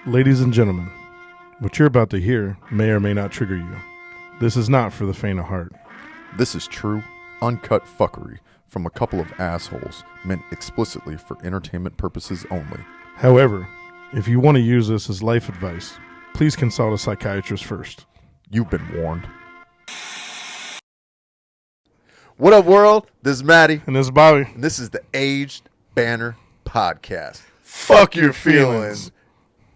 Ladies and gentlemen, what you're about to hear may or may not trigger you. This is not for the faint of heart. This is true, uncut fuckery from a couple of assholes meant explicitly for entertainment purposes only. However, if you want to use this as life advice, please consult a psychiatrist first. You've been warned. What up, world? This is Maddie. And this is Bobby. And this is the Aged Banter Podcast. Fuck your feelings.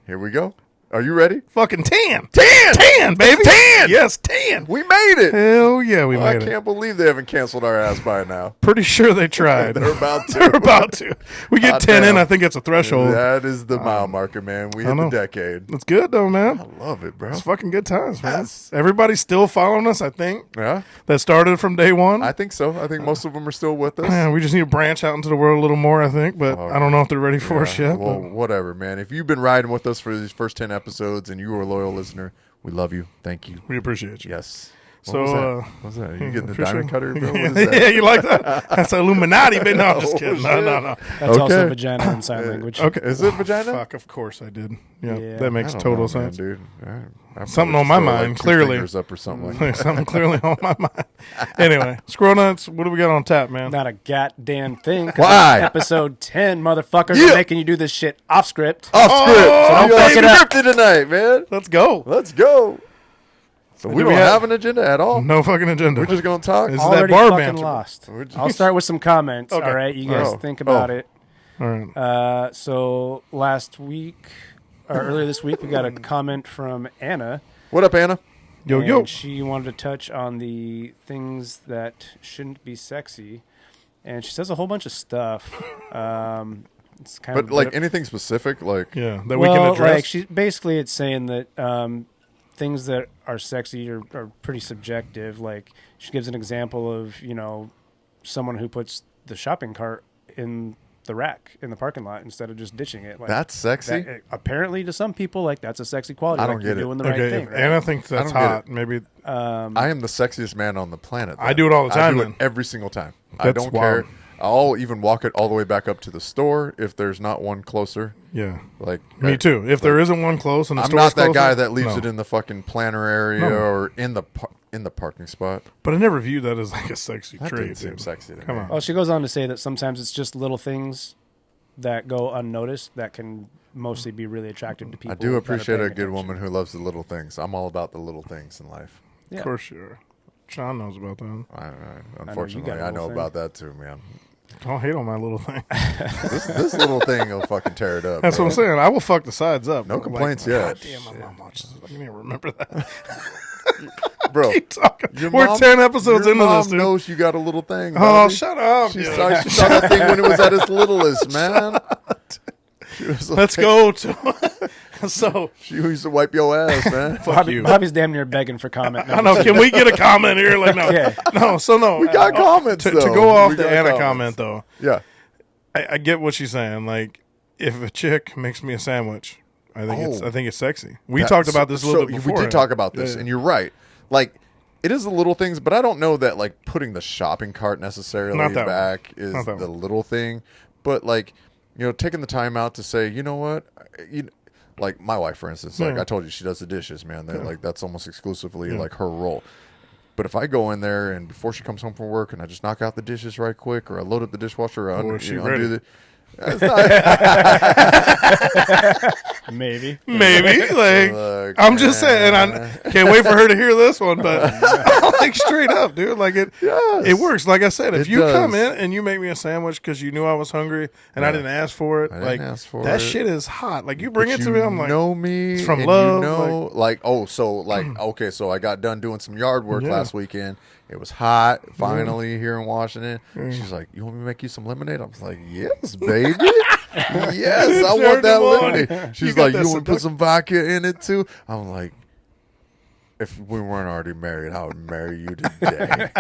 Here we go. Are you ready? Fucking 10. 10! 10, baby. 10! Yes, 10. We made it! Hell yeah, we I made it. can't believe they haven't canceled our ass by now. Pretty sure they tried. They're about to. They're about to. We get Hot 10 in, damn. I think it's a threshold. That is the mile marker, man. We hit the decade. It's good, though, man. I love it, bro. It's fucking good times, man. Yes. Everybody's still following us, I think. Yeah, That started from day one. I think so. I think most of them are still with us. Man, we just need to branch out into the world a little more, I think. But I don't know if they're ready for us yet. Well, but whatever, man. If you've been riding with us for these first 10 episodes and you are a loyal listener, we love you. Thank you. we appreciate you. Yes. So, what was that? You getting the diamond cutter, bro? What is that? Yeah, you like that? That's Illuminati, but no, I'm just kidding. No. That's also vagina in sign language. Okay. Is it vagina? Fuck, of course I did. Yeah, Yeah. that makes I don't total know, sense. man, dude. I'm Something probably on my still, mind, like, two clearly. fingers up or something like Something clearly on my mind. Anyway, Squirrel Nuts, what do we got on tap, man? Not a goddamn thing. 'cause Why? it's Episode 10, motherfuckers. Yeah. We're making you do this shit off script. Off script. Oh, We baby. scripted tonight, man. Let's go. Let's go. So we Do don't we have- have an agenda at all. No fucking agenda. We're just gonna talk. Is that Already bar fucking banter? lost. We're just- I'll start with some comments. Okay. All right, you guys Oh. think about Oh. it. All right. So last week, or earlier this week, we got a comment from Anna. What up, Anna? Yo, and yo. She wanted to touch on the things that shouldn't be sexy, and she says a whole bunch of stuff. It's kind But of like anything specific, like Yeah, that we can address. Like basically, it's saying that things that are sexy are pretty subjective. Like she gives an example of someone who puts the shopping cart in the rack in the parking lot instead of just ditching it. Like, that's sexy. apparently, to some people, like that's a sexy quality. I don't like get you're it. doing the Okay, right thing. if Right? Anna thinks that's I don't get hot, maybe I am the sexiest man on the planet. I do it all the time, I do then. it every single time. I That's don't wild. care. I'll even walk it all the way back up to the store if there's not one closer. yeah. Like Me too. If there isn't one close and the I'm store's not that closer, guy that leaves no. it in the fucking planter area No. or in the parking spot. But I never viewed that as like a sexy That trait. didn't seem dude. sexy to Come me. on. Well, she goes on to say that sometimes it's just little things that go unnoticed that can mostly be really attractive to people. I do that are appreciate a paying good attention. woman who loves the little things. I'm all about the little things in life. Yeah. Of course you are. Sean knows about that. Unfortunately, got a I know little thing. about that too, man. Don't hate on my little thing. This little thing will fucking tear it up. That's bro. what I'm saying. I will fuck the sides up. No Like, complaints God yet. damn, my mom watches this. I can't even remember that. Bro. Keep talking. Your We're mom- 10 episodes your into mom this, dude. knows you got a little thing. Oh, Bobby. shut up. She dude. saw that thing when it was at its littlest, man. She was like- Let's go to. So, She used to wipe your ass, man. fuck you. Bobby's damn near begging for comment. I know. Can we get a comment here? Like, no. Yeah. No, so no. We got comments, to though. go off We the got Anna comments. comment, though, Yeah. I get what she's saying. Like, if a chick makes me a sandwich, I think it's sexy. We talked about this a little bit before. We did talk about this, Yeah. and you're right. Like, it is the little things, but I don't know that, like, putting the shopping cart necessarily Not that back is Not that the one. little thing. But, like, taking the time out to say, you know what? Like, my wife, for instance, like Yeah. I told you, she does the dishes, man. Like, that's almost exclusively, like, her role. But if I go in there and before she comes home from work and I just knock out the dishes right quick, or I load up the dishwasher, or is she ready? undo the... It's not, Maybe. Maybe. Like, Look, I'm just saying, and man. I can't wait for her to hear this one, but like straight up, dude, like it works. Like I said, if It you come does. in and you make me a sandwich because you knew I was hungry and I Yeah. didn't ask for it, I didn't like ask for that it. shit is hot. Like you bring But it to me, I'm like, know me, it's from and love, You know, okay, so I got done doing some yard work Yeah. last weekend. It was hot, finally here in Washington. She's like, "You want me to make you some lemonade?" I was like, "Yes, baby, yes, I want that Turned him on. lemonade." She's got like, that "You want to put some vodka in it too?" I'm like, "If we weren't already married, I would marry you today."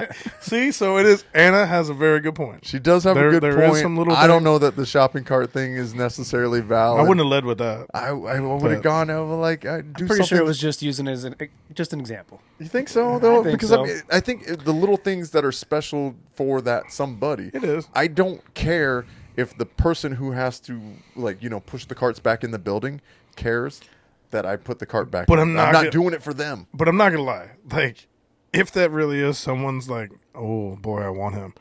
see, so it is. Anna has a very good point. She does have There- a good there is point. some little I don't things- know that the shopping cart thing is necessarily valid. I wouldn't have led with that. I would But- have gone over like do I'm pretty something. sure it was just using as just an example. You think so though? think Because so. I think the little things that are special for that somebody. It is. I don't care if the person who has to push the carts back in the building cares that I put the cart back, but I'm not doing it for them. But I'm not gonna lie, like if that really is someone's like, oh boy, I want him.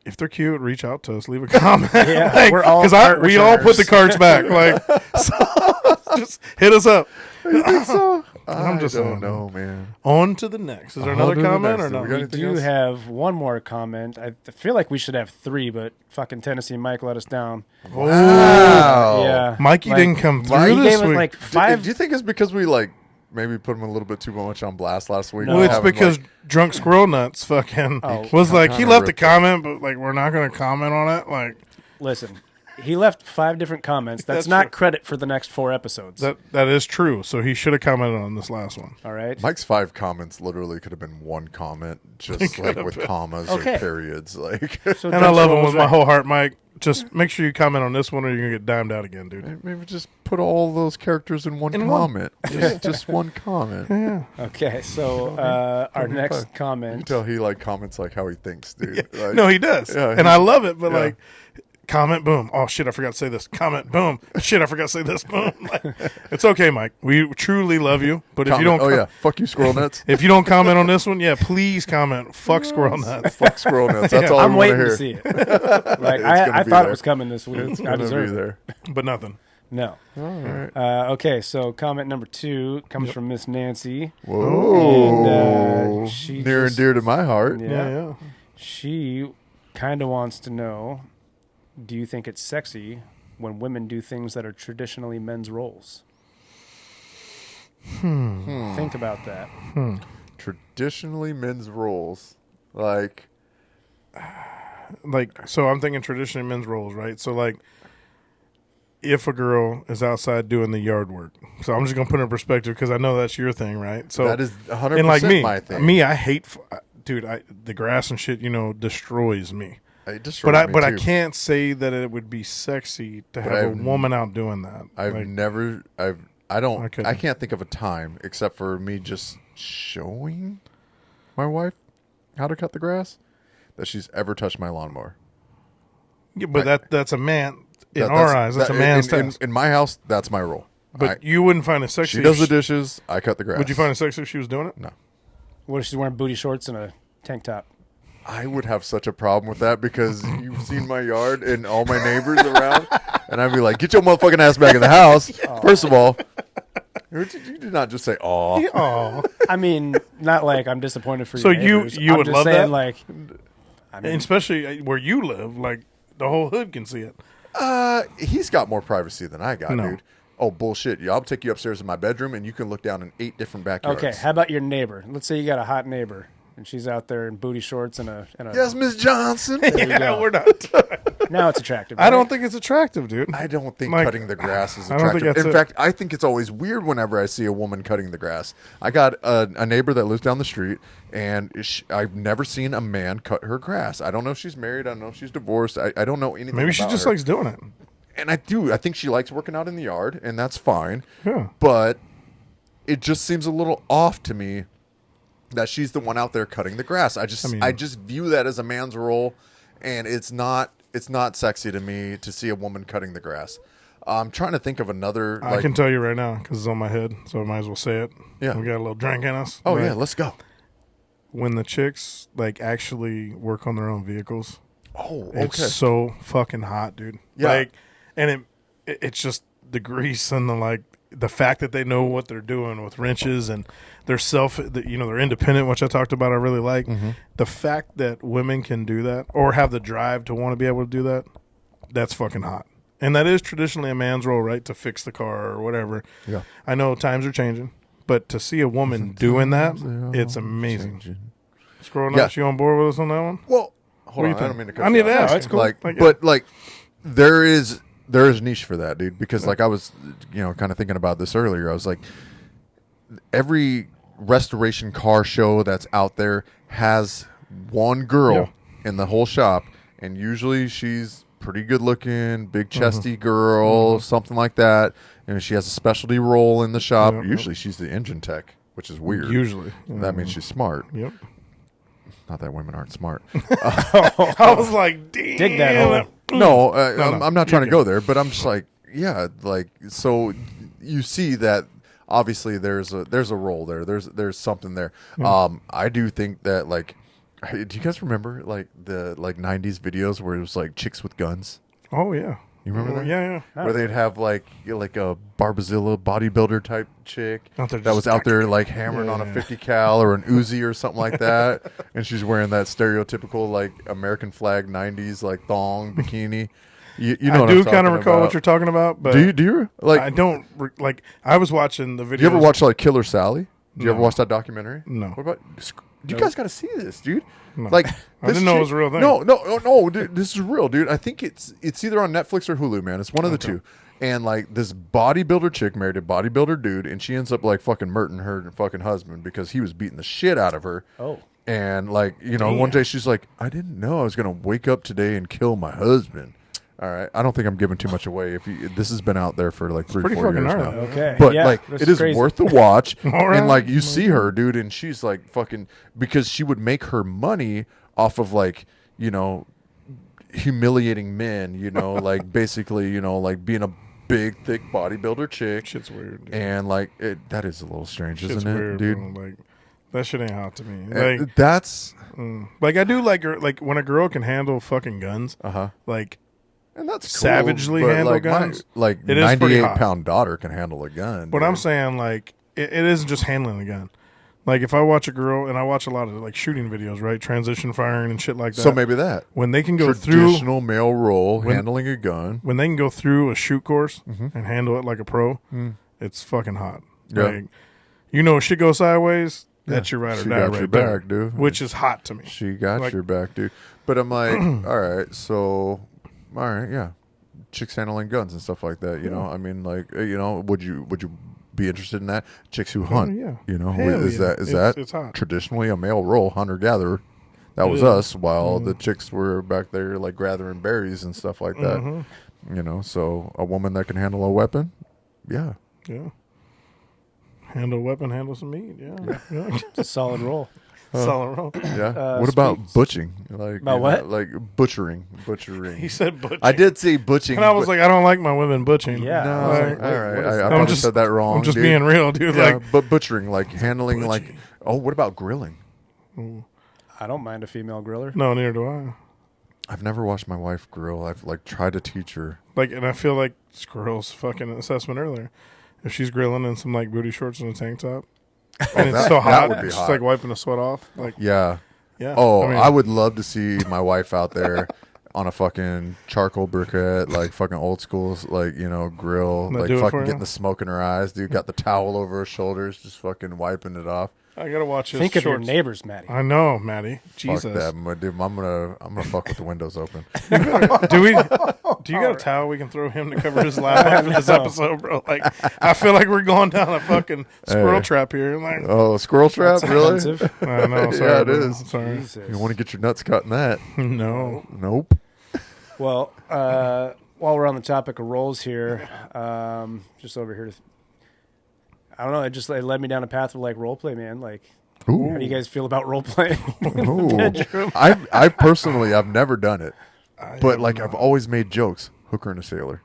If they're cute, reach out to us, leave a comment. Yeah, we're all we all put the carts back. Like, so, just hit us up. You think so? I'm just don't know, man. On to the next. Is there another comment or no? We do have one more comment. I feel like we should have 3, but fucking Tennessee Mike let us down. Wow. Yeah, Mikey didn't come through he this gave us week. like 5. Do you think it's because we maybe put him a little bit too much on blast last week? Well, it's because Drunk Squirrel Nuts fucking was like, he left a comment, but like, we're not going to comment on it. Like, listen, he left 5 different comments. That's not credit for the next 4 episodes. That is true. So he should have commented on this last one. All right. Mike's 5 comments literally could have been one comment, just with commas or periods. Like, So and I love him with my whole heart, Mike. Just make sure you comment on this one, or you're gonna get dimed out again, dude. maybe just put all those characters in one comment. Just one comment. Yeah. Okay, so our next comment. You can tell he comments how he thinks, dude. Yeah. No, he does, and I love it. But comment, boom. Oh shit, I forgot to say this. Comment, boom. Shit, I forgot to say this. Boom. It's okay, Mike. We truly love you, but if you don't, fuck you, Squirrel Nuts. If you don't comment on this one, please comment. Fuck Squirrel Nuts. Fuck Squirrel Nuts. That's all I'm I want to waiting hear. to see it. I thought it was coming this week. I deserve there. But nothing. No. All right. Okay, so comment number 2 comes from Miss Nancy. Whoa. And she near and dear to my heart. Yeah. She kind of wants to know, do you think it's sexy when women do things that are traditionally men's roles? Think about that. Traditionally men's roles. So I'm thinking traditionally men's roles, right? So if a girl is outside doing the yard work, so I'm just gonna put it in perspective because I know that's your thing, right? So that is 100% my thing. Me, I hate, dude. The grass and shit, destroys me. It destroys me But too. I can't say that it would be sexy to have a woman out doing that. I can't think of a time except for me just showing my wife how to cut the grass that she's ever touched my lawnmower. Yeah, but that's a man in our eyes. That's a man's task. In my house, that's my role. But you wouldn't find it sexy. She does the dishes. I cut the grass. Would you find it sexy if she was doing it? No. What if she's wearing booty shorts and a tank top? I would have such a problem with that because you've seen my yard and all my neighbors around, and I'd be like, "Get your motherfucking ass back in the house!" First of all, you did not just say "aw." Oh, I mean, not like I'm disappointed for you. So neighbors. you I'm would just love saying, that? And especially where you live, the whole hood can see it. He's got more privacy than I got, No. dude. Oh, bullshit. Yeah, I'll take you upstairs in my bedroom, and you can look down in 8 different backyards. Okay, how about your neighbor? Let's say you got a hot neighbor, and she's out there in booty shorts and a Yes, Miss Johnson. Yeah, we're not. Now it's attractive. I don't right? think it's attractive, dude. I don't think Mike, cutting the grass is I don't think attractive. that's In it. fact, I think it's always weird whenever I see a woman cutting the grass. I got a neighbor that lives down the street, and I've never seen a man cut her grass. I don't know if she's married. I don't know if she's divorced. I don't know anything Maybe she about just her. likes doing it. And I do. I think she likes working out in the yard, and that's fine. Yeah. But it just seems a little off to me that she's the one out there cutting the grass. I just view that as a man's role, and it's not sexy to me to see a woman cutting the grass. I'm trying to think of another. I can tell you right now because it's on my head, so I might as well say it. Yeah. We got a little drink in us. Oh Right? yeah, let's go. When the chicks actually work on their own vehicles, Oh, okay. it's so fucking hot, dude. Yeah. And it's just the grease and the fact that they know what they're doing with wrenches and they're they're independent, which I talked about. I really like the fact that women can do that or have the drive to want to be able to do that. That's fucking hot. And that is traditionally a man's role, right? To fix the car or whatever. Yeah. I know times are changing, but to see a woman doing that, it's amazing. Scrolling up, you on board with us on that one? Well, hold What do on. you I don't think? mean to cut I you need to off. ask. No, it's cool. But there is niche for that, dude. Because I was, kind of thinking about this earlier. I was like, every restoration car show that's out there has one girl in the whole shop, and usually she's pretty good looking, big chesty girl, something like that. And she has a specialty role in the shop. Usually she's the engine tech, which is weird. Usually. That means she's smart. Yep. Not that women aren't smart. I was like, damn. Dig that hole. No, no, I'm not trying to go there, but I'm just like, yeah, like, so you see that obviously there's a role there. There's something there. I do think that, like, do you guys remember like the 90s videos where it was like chicks with guns? Oh yeah. You remember that? Yeah. Where they'd have like a Barbazilla bodybuilder type chick Out there that was just- out there like hammering on a 50 cal or an Uzi or something like that, and she's wearing that stereotypical like American flag 90s like thong bikini. You know I what do I'm kind of talking recall about. what you're talking about, but Do you like? I don't like. I was watching the video. Do you ever watch like Killer Sally? Do you ever No. watch that documentary? No. What about? You guys got to see this, dude. No. Like, I didn't know it was a real thing. No, dude, this is real, dude. I think it's either on Netflix or Hulu, man. It's one of the two. And like this bodybuilder chick married a bodybuilder dude, and she ends up like fucking murdering her fucking husband because he was beating the shit out of her. Oh. And like, you know, one day she's like, I didn't know I was gonna wake up today and kill my husband. All right, I don't think I'm giving too much away. This has been out there for like 3-4 pretty years fucking now. gnarly. Okay. But Yeah, like, this it is is crazy. worth the watch. All right. And like, you see her, dude, and she's like fucking, because she would make her money off of like, you know, humiliating men. You know, like basically, you know, like being a big, thick bodybuilder chick. Shit's weird. Dude. And like, that is a little strange, Shit's isn't it, weird, dude? bro. Like that shit ain't hot to me. And Like, that's like I do like when a girl can handle fucking guns. Like and that's cool, savagely but, handle like, guns. like It is pretty 98-pound daughter can handle a gun. But dude. I'm saying, like, it isn't just handling a gun. Like, if I watch a girl, and I watch a lot of, like, shooting videos, right? Transition firing and shit like that. So maybe that. When they can go through, Traditional male role, handling a gun. when they can go through a shoot course and handle it like a pro, it's fucking hot. Yeah. Like, you know, if shit goes sideways, that's your ride or She die got right your there. back, dude. Which is hot to me. She got Like- your back, dude. But I'm like, all right, so, all right, yeah, chicks handling guns and stuff like that. You know, I mean, like, you know, would you be interested in that? Chicks who hunt, yeah. you know, Hell is yeah. that It's hot. traditionally a male role, hunter gatherer? That was is. us, while the chicks were back there like gathering berries and stuff like that. You know, so a woman that can handle a weapon, yeah. Yeah. Handle a weapon, handle some meat. Yeah. Yeah. It's a solid roll. Solid roll. Yeah. What about butching? Like About what? Like butchering. He said butching. I did say butching. And I was but- like, I don't like my women butching. Yeah. no, I was like, all wait, right. what is I that? probably said that wrong. I'm just dude. being real, dude. Yeah, Like, but butchering, like handling, like, oh, what about grilling? I don't mind a female griller. no, neither do I. I've never watched my wife grill. I've like tried to teach her. Like, and I feel like Squirrel's fucking assessment earlier. If she's grilling in some like booty shorts and a tank top, and it's so that hot, would be she's hot. like wiping the sweat off. Like, Yeah. yeah. Oh, I mean, I would love to see my wife out there on a fucking charcoal briquette, like fucking old school, like, you know, grill, That like do it fucking for getting you? the smoke in her eyes, dude. Got the towel over her shoulders, just fucking wiping it off. I gotta watch his Think of your shorts. neighbors, Maddie. I know, Maddie. Fuck Jesus. that, dude. I'm gonna fuck with the windows open. Do you got a towel we can throw him to cover his lap after this episode, bro? Like, I feel like we're going down a fucking squirrel trap here. Like, Oh, squirrel trap, That's really? offensive. I know. Sorry, Yeah, it bro. is. Sorry. Jesus. You want to get your nuts cut in that? No. Nope. Well, while we're on the topic of roles here, just over here, I don't know. It led me down a path of like role play, man. Like, Ooh. how do you guys feel about role playing? Ooh. I personally, I've never done it, but like I've always made jokes. Hooker and a sailor.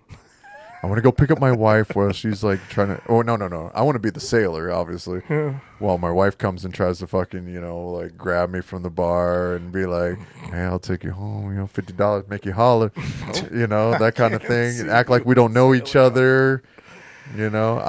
I want to go pick up my wife while she's like trying to. Oh no! I want to be the sailor, obviously. While my wife comes and tries to fucking, you know, like grab me from the bar and be like, "Hey, I'll take you home. You know, $50, make you holler." You know, that kind of thing. And act like we don't know each other. You know,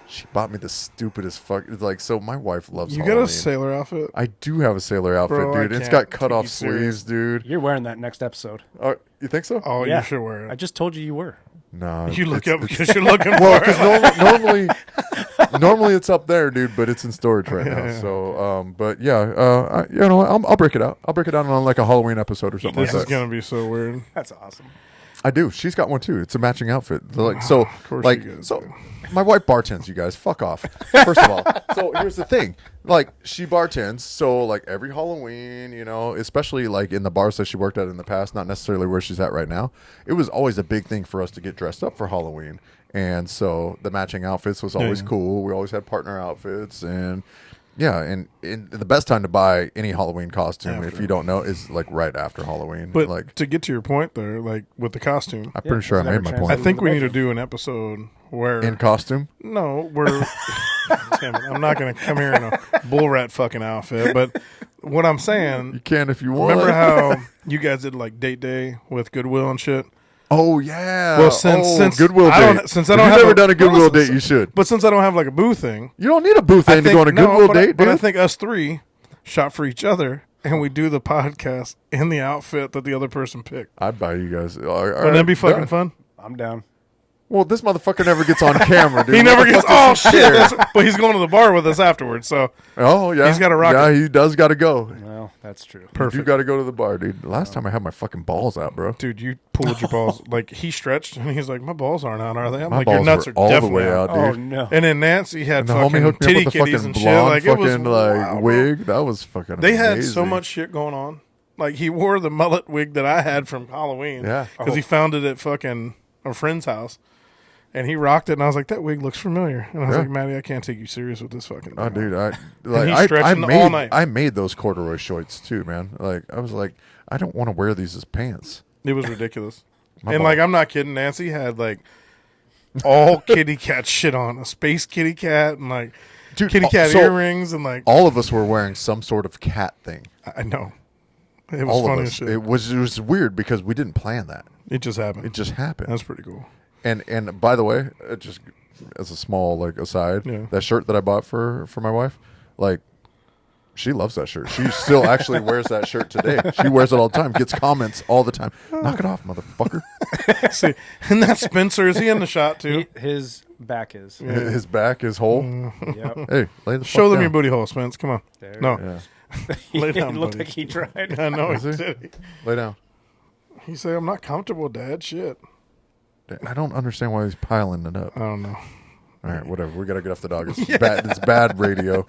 she bought me the stupidest fuck. It's like, so my wife loves. You got Halloween. a sailor outfit? I do have a sailor outfit, Bro, I dude. It's can't got cut take off you serious. sleeves, dude. You're wearing that next episode. You think so? Oh, Yeah. you should wear I it. just told you were. No. You look it's- up because you're looking Well, for it. because normally it's up there, dude, but it's in storage right now. So, but yeah, you know, I'll break it out. I'll break it out on like a Halloween episode or something This like is that. gonna be so weird. That's awesome. I do. She's got one too. It's a matching outfit. Like so, Of course like she does, so. dude. My wife bartends. You guys, fuck off. First of all, so here's the thing. Like she bartends, so like every Halloween, you know, especially like in the bars that she worked at in the past, not necessarily where she's at right now. It was always a big thing for us to get dressed up for Halloween, and so the matching outfits was always cool. We always had partner outfits, and Yeah, and the best time to buy any Halloween costume, if you don't know, is like right after Halloween. But like, to get to your point there, like with the costume, I'm pretty sure I made my I point. think we need to do an episode where In costume? no, we're damn it, I'm not going to come here in a bull rat fucking outfit. But what I'm saying, You can if you want. remember how you guys did like date day with Goodwill and shit? Oh yeah. Well, since Goodwill I date. don't- since I If don't you've have never a- done a Goodwill listen, date, you should. But since I don't have like a boo thing, You don't need a booth thing to go on a Goodwill date, but dude. I think us three shop for each other, and we do the podcast in the outfit that the other person picked. I'd buy you guys. Wouldn't that be fucking fun? I'm down. Well, this motherfucker never gets on camera, dude. He never What the gets. fuck does Oh he shit! care? But he's going to the bar with us afterwards. So Oh yeah, He's gotta rock Yeah, it. he does got to go. Well, that's true. perfect. You got to go to the bar, dude. Last time I had my fucking balls out, bro. Dude, you pulled your balls. Like, he stretched, and he's like, my balls aren't out, are they? I'm My like, your balls nuts were are all the definitely way out. out, Oh dude. no. And then Nancy had And the homie fucking hooked me up titty with the kitties fucking and shit. blonde Like, it was fucking like wow, bro. wig. That was fucking. They had amazing. so much shit going on. Like, he wore the mullet wig that I had from Halloween. Yeah. Because he found it at fucking a friend's house. And he rocked it, and I was like, that wig looks familiar. And I was Yeah. like, Maddie, I can't take you serious with this fucking Oh, thing. dude, he's I stretching all made night. I made those corduroy shorts too, man. Like I was like, I don't want to wear these as pants. It was ridiculous. My And, ball. like, I'm not kidding. Nancy had, like, all kitty cat shit on. A space kitty cat and, like, Dude, kitty cat so earrings and, like, all of us were wearing some sort of cat thing. I know. It was All funny of as us. shit. It was weird because we didn't plan that. It just happened. It just happened. That's pretty cool. And by the way, just as a small like aside, Yeah. that shirt that I bought for my wife, like she loves that shirt. She still actually wears that shirt today. She wears it all the time. Gets comments all the time. Knock it off, motherfucker. See, and that's Spencer. Is he in the shot too? His back is. His back is whole. Yep. Hey, lay the Show fuck them your down. booty hole, Spence. Come on. There. No, Yeah, lay down, It looked buddy. like he tried. I know Is he he? did. lay down. He said, "I'm not comfortable, Dad." Shit. I don't understand why he's piling it up. I don't know. All right, whatever. We gotta get off the dog. It's bad. It's bad radio.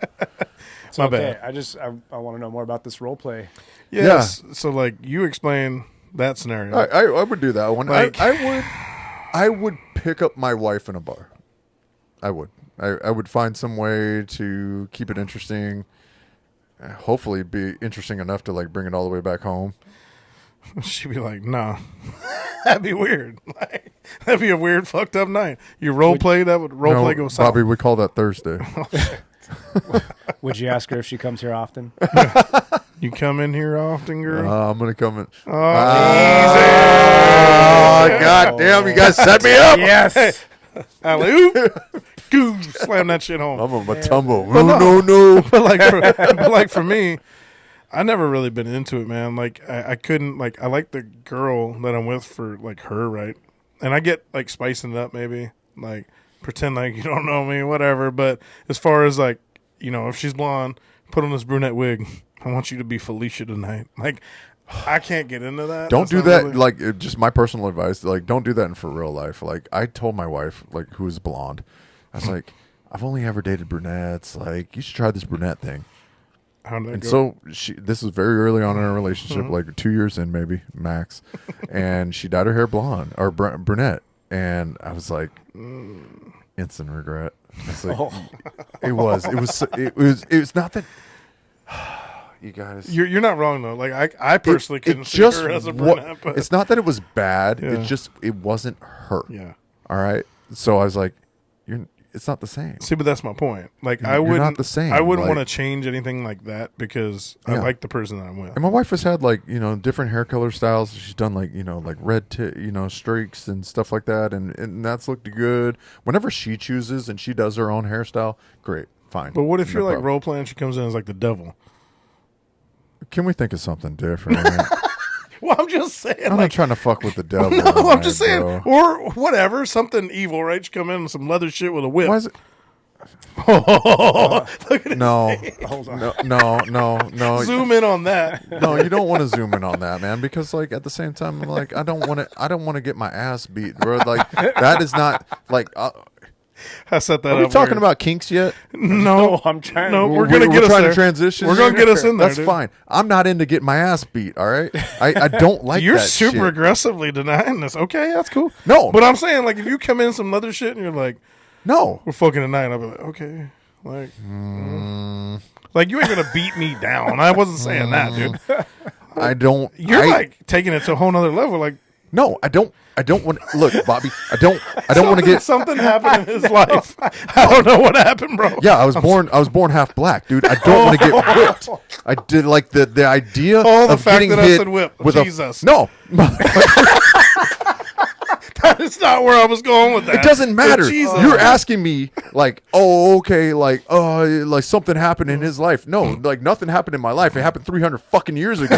It's My okay. bad. I want to know more about this role play. Yes. So, like, you explain that scenario. I would do that one. Like- I would pick up my wife in a bar. I would. I would find some way to keep it interesting. Hopefully, be interesting enough to like bring it all the way back home. She'd be like, "Nah, that'd be weird. Like, that'd be a weird, fucked up night. You role play that would role play go south." Bobby, we call that Thursday. Would you ask her if she comes here often? You come in here often, girl. I'm gonna come in. Oh, Oh, God damn! You guys set me up. Yes. alley-oop. Goo, slam that shit home. I'm a tumble. But No. but like for me, I never really been into it, man. Like I couldn't like I like the girl that I'm with for like her, right? And I get like spicing it up maybe, like pretend like you don't know me, whatever. But as far as like, you know, if she's blonde, put on this brunette wig. I want you to be Felicia tonight. Like I can't get into that. Don't That's do not that. really- Like, just my personal advice. Like, don't do that in for real life. Like, I told my wife, like, who's blonde, I was like, I've only ever dated brunettes. Like, you should try this brunette thing. How did that And go? so this is very early on in our relationship, like 2 years in, maybe max. And she dyed her hair blonde or brunette, and I was like, instant regret. It's like, it was not that. You guys, You're not wrong though. Like I personally couldn't see just her as a wa- brunette. But it's not that it was bad. Yeah. It wasn't her. yeah. All right. So I was like, it's not the same. See, but that's my point. Like I You're wouldn't. not the same, I wouldn't like- want to change anything like that because I Yeah. like the person that I'm with. And my wife has had like, different hair color styles. She's done like, like red, streaks and stuff like that. And that's looked good. Whenever she chooses and she does her own hairstyle, great, fine. But what if No you're like problem. role playing? She comes in as like the devil. Can we think of something different? man? Well, I'm just saying. I'm not like, trying to fuck with the devil. no, I'm tonight, just saying, bro. or whatever, something evil, right? She come in with some leather shit with a whip. Why is it? Look at No, Hold on. no. Zoom in on that. No, you don't want to zoom in on that, man, because like at the same time, like I don't want to get my ass beat, bro. Like that is not like. I set that Are we up. talking weird. about kinks yet? No, I'm trying. No, to- we're gonna get us trying there. to transition. We're gonna get us in there. That's dude. fine. I'm not into getting my ass beat. All right, I don't like. You're that super shit. aggressively denying this. Okay, that's cool. No. but I'm saying like if you come in some leather shit and you're like, No, we're fucking tonight, I'll be like, okay. Like, like you ain't gonna beat me down. I wasn't saying that, dude. I don't. You're like taking it to a whole nother level. Like, no, I don't want. Look, Bobby, I don't want to get. something happened in his life. I don't know what happened, bro. Yeah, I was born half black, dude. I don't want to get whipped. I did like the idea the of fact getting that I hit said whip. with Jesus. no. That's not where I was going with that. It doesn't matter. But Jesus. You're asking me like, oh, okay, like something happened in his life. No, like nothing happened in my life. It happened 300 fucking years ago.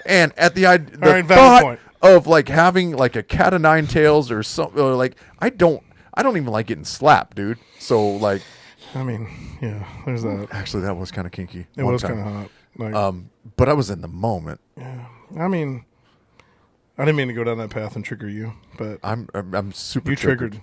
And at the right, thought point. of like having like a cat of nine tails or something, or like I don't even like getting slapped, dude. So like, I mean, yeah, there's that. actually, that was kind of kinky. It was kind of hot. Like, But I was in the moment. yeah. I mean, I didn't mean to go down that path and trigger you, but I'm super. you triggered.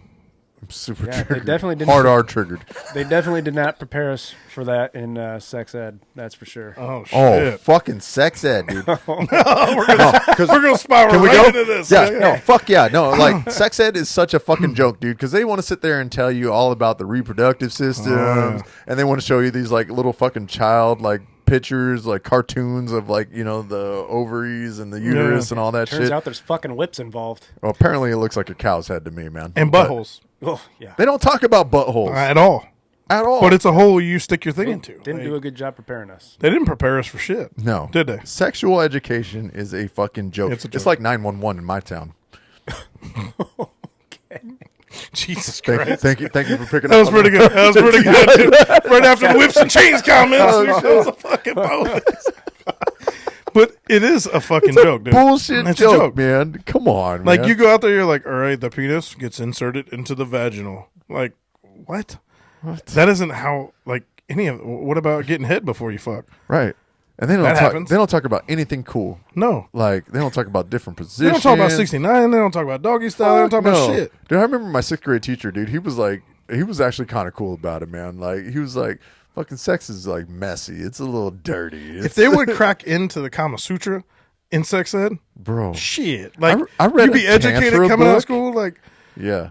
I'm super Yeah, they triggered. definitely didn't- hard R triggered. They definitely did not prepare us for that in sex ed. That's for sure. Oh shit! Oh, fucking sex ed, dude. we're gonna spiral Can we right go? into this. Yeah, no, fuck yeah, no. Like sex ed is such a fucking joke, dude. Because they want to sit there and tell you all about the reproductive systems, and they want to show you these like little fucking child like pictures, like cartoons of like the ovaries and the uterus and all that Turns shit. out there's fucking whips involved. Well, apparently it looks like a cow's head to me, man. And But buttholes Oh yeah, they don't talk about buttholes at all. at all. But it's a hole you stick your thing into. didn't Like, do a good job preparing us. They didn't prepare us for shit. no, Did they? Sexual education is a fucking joke. It's a It's joke. like 911 in my town. Jesus Thank Christ. you for picking That up. was on pretty good. That was pretty good. Dude. Right after the whips and chains comments, we chose a fucking bonus. But it is a fucking joke, dude. Bullshit It's a joke, man. Come on, Like man. you go out there, you're like, all right, the penis gets inserted into the vaginal. Like, what? That isn't how. Like any of. What about getting hit before you fuck? Right. And they don't That talk. happens. They don't talk about anything cool. No. Like they don't talk about different They positions. don't talk about 69. They don't talk about doggy style. They don't talk about shit. Dude, I remember my 6th grade teacher. Dude, he was actually kind of cool about it, man. Like he was like, "Fucking sex is like messy. It's a little dirty." If they would crack into the Kama Sutra in sex ed, bro, shit. Like I read you'd be a educated Tantra coming out of book. school. Like yeah,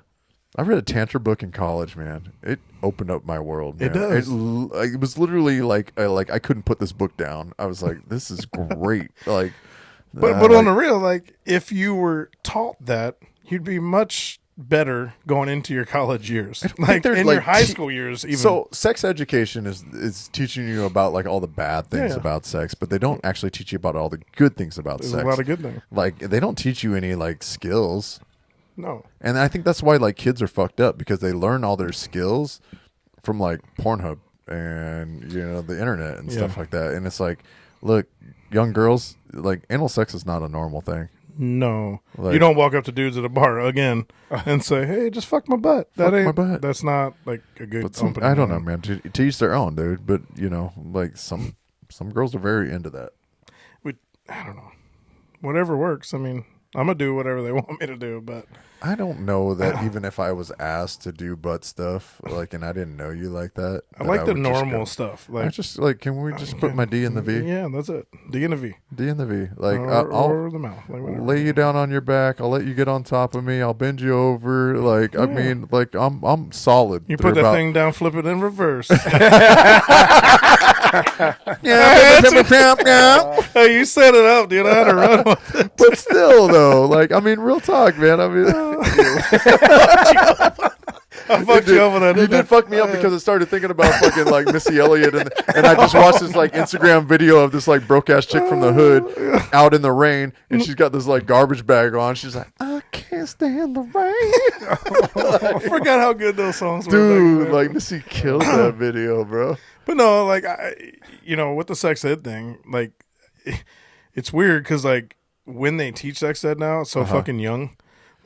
I read a Tantra book in college, man. It opened up my world, man. It does. It was literally like I couldn't put this book down. I was like, this is great. Like, But on the real, like if you were taught that, you'd be much better going into your college years, like they're, in like, your high school years. Even So sex education is teaching you about like all the bad things Yeah. about sex, but they don't actually teach you about all the good things about there's sex. a lot of good things. Like they don't teach you any like skills. No, And I think that's why like kids are fucked up because they learn all their skills from like Pornhub and the internet and stuff Yeah. like that. And it's like, look, young girls, like anal sex is not a normal thing. no, Like- you don't walk up to dudes at a bar again and say, "Hey, just fuck my butt." That Fuck my ain't. butt. That's not like a good. But some, opening I don't know, line. man. To each their own, dude. But like some girls are very into that. I don't know. Whatever works. I mean, I'm gonna do whatever they want me to do, but I don't know that even if I was asked to do butt stuff, like, and I didn't know you like that. I that like the would just normal go- stuff. I Like just like, can we just put my D in the V? Yeah, that's it. D and a V. D in the V. Like, or, I'll or the mouth. Like whatever. lay you down on your back. I'll let you get on top of me. I'll bend you over. Like, I mean, like, I'm solid. You through put that about- thing down, flip it in reverse. Yeah, Hey, you set it up, dude. I had to run with it. but still, though, like, I mean, real talk, man. I mean, I fucked you up with that. you didn't I? did fuck me up because I started thinking about fucking like Missy Elliott, and I just watched this like Instagram video of this like broke ass chick from the hood out in the rain, and she's got this like garbage bag on. She's like, I can't stand the rain, I forgot how good those songs were. dude. back then. Like Missy killed that video, bro. But no, like with the sex ed thing, like it's weird because like when they teach sex ed now, it's so fucking young.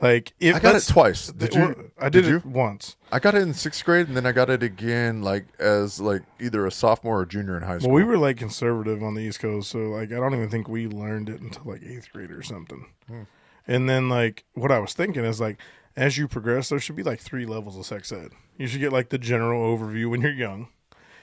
Like if I got it that's- twice. Did you? I did you? it once. I got it in 6th grade, and then I got it again like as like either a sophomore or junior in high school. Well, we were like conservative on the East Coast, so like I don't even think we learned it until like 8th grade or something. And then like what I was thinking is like as you progress, there should be like 3 levels of sex ed. You should get like the general overview when you're young,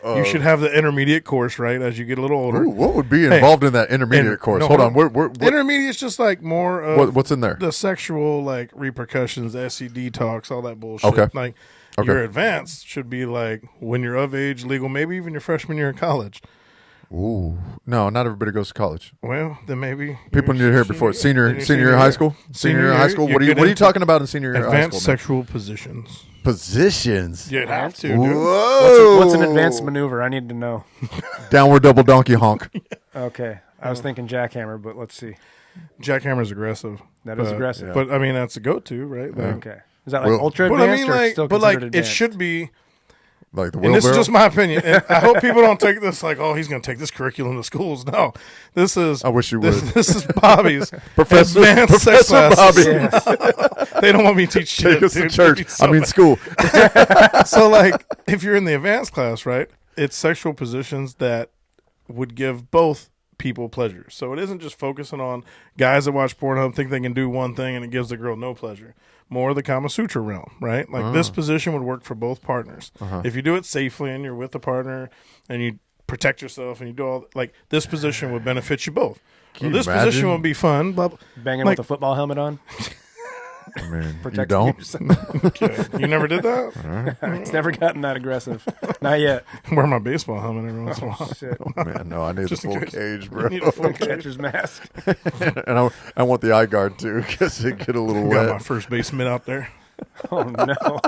You should have the intermediate course, right? As you get a little older. Ooh, what would be involved in that intermediate course? no, Hold on. Intermediate's just like more of what's in there? the sexual like repercussions, STD talks, all that bullshit. Okay. Like Okay. your advanced should be like when you're of age, legal, maybe even your freshman year in college. Ooh, no, not everybody goes to college. Well, then maybe People need to hear it before senior year of high school. Senior year of high school. What are you talking about in senior year of high advanced school? sexual positions. Positions. You'd have to, dude. Whoa. What's an advanced maneuver? I need to know. Downward double donkey honk. Okay. I was thinking jackhammer, but let's see. Jackhammer's aggressive. That is aggressive. But I mean, that's a go-to, right? Like, Okay. Is that like ultra but advanced I mean, or like, still but like, considered it advanced? should be. Like the And this is wheelbarrow? just my opinion. And I hope people don't take this like, oh, he's going to take this curriculum to schools. No, this is. I wish you would. This is Bobby's Professor advanced sex Bobby. classes. They don't want me to teach shit. Take us to dude. church. It'd be so I mean, bad. school. So, like, if you're in the advanced class, right, it's sexual positions that would give both people pleasure. So it isn't just focusing on guys that watch Pornhub think they can do one thing and it gives the girl no pleasure. More the Kama Sutra realm, right? Like this position would work for both partners. If you do it safely and you're with the partner and you protect yourself and you do all like this position would benefit you both. Can you This imagine? position would be fun. But Banging like- with a football helmet on? I mean, you Protecting don't. yourself. okay, you never did that? It's never gotten that aggressive. Not yet. Wear my baseball helmet every once in a while. Shit. Man, no, I need Just the in full case. cage, You bro. need a full catch. Catcher's mask. And I want the eye guard too, because it get a little Got my wet. first base mitt out there. Oh, no.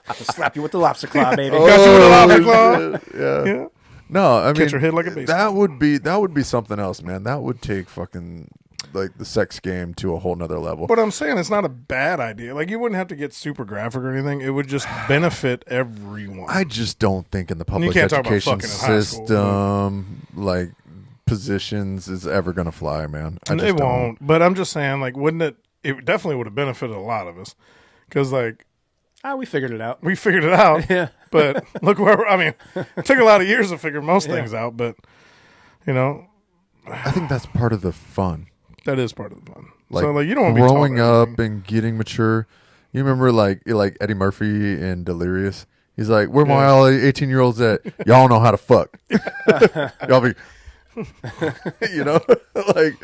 I'll slap you with the lobster claw, baby. Got you with a lobster claw. Shit. Yeah. Yeah. No, I mean, Catch her head like a baseball. that would be something else, man. That would take fucking like the sex game to a whole nother level. But I'm saying it's not a bad idea. Like you wouldn't have to get super graphic or anything. It would just benefit everyone. I just don't think in the public can't talk about education fucking in high school, system, like positions is ever gonna fly, man. I And just it don't. won't. But I'm just saying, like, wouldn't it? It definitely would have benefited a lot of us because, like, We figured it out. we figured it out. Yeah. But look where I mean, it took a lot of years to figure most things out. But you know, I think that's part of the fun. that is part of the fun. Like, so, like, you don't want to be growing taught up everything. and getting mature. You remember like Eddie Murphy in Delirious? He's like, where my Yeah. all 18-year-olds at? Y'all know how to fuck. Y'all be, you know, like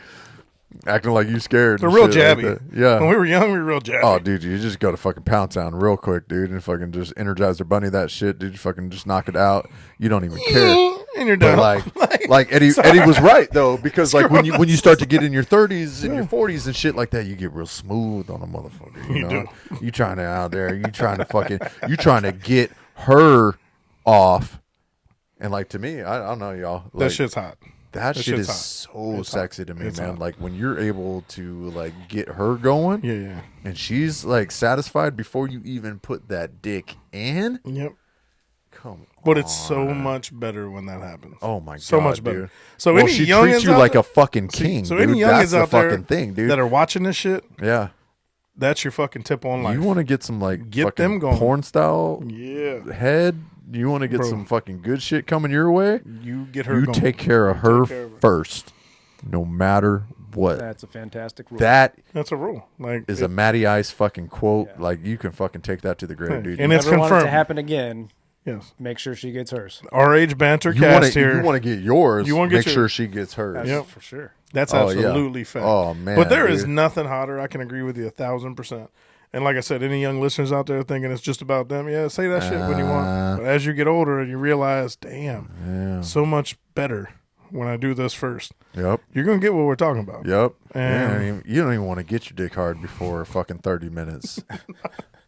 acting like you scared. They're and real shit like jabby. that. Yeah. When we were young, we were real jabby. Oh, dude, you just go to fucking Pound Town real quick, dude, and fucking just Energizer Bunny that shit, dude. You fucking just knock it out. You don't even care. And you're But done. like Eddie was right though, because like when you start to get in your 30s and your 40s and shit like that, you get real smooth on a motherfucker. You know, you trying to out there, you trying to get her off, and like to me, I don't know, y'all. Like, that shit's hot. that shit shit's is hot. so It's sexy to me, It's man. hot. Like when you're able to like get her going, Yeah. and she's like satisfied before you even put that dick in. Yep. Come But it's so much better when that happens. Oh my god, so much better. dude. So Well, any she youngins treats you out like there- a fucking king. So dude. any That's youngins the out there fucking thing, dude. that are watching this shit, Yeah, that's your fucking tip on life. you want to get some like Get fucking them going. porn style Yeah. head. You want to get Bro. some fucking good shit coming your way. You get her You going. take care of her care of her. first, no matter what. That's a fantastic rule. That That's a rule. Like is a Matty Ice fucking quote. Like you can fucking take that to the grave, Hey, dude. and You it's Never want it to confirmed. happen again. Yes. Make sure she gets hers. Our Age Banter want cast to here. get yours. You wanna get make your- sure she gets hers. Yep. For sure. That's Oh, yeah. absolutely fact. Oh, man, But there is dude. nothing hotter. I can agree with you 1,000%. And like I said, any young listeners out there thinking it's just about them, yeah, say that shit when you want. But as you get older and you realize, damn, so much better when I do this first. Yep. You're gonna get what we're talking about. Yep. And- You don't even want to get your dick hard before fucking 30 minutes.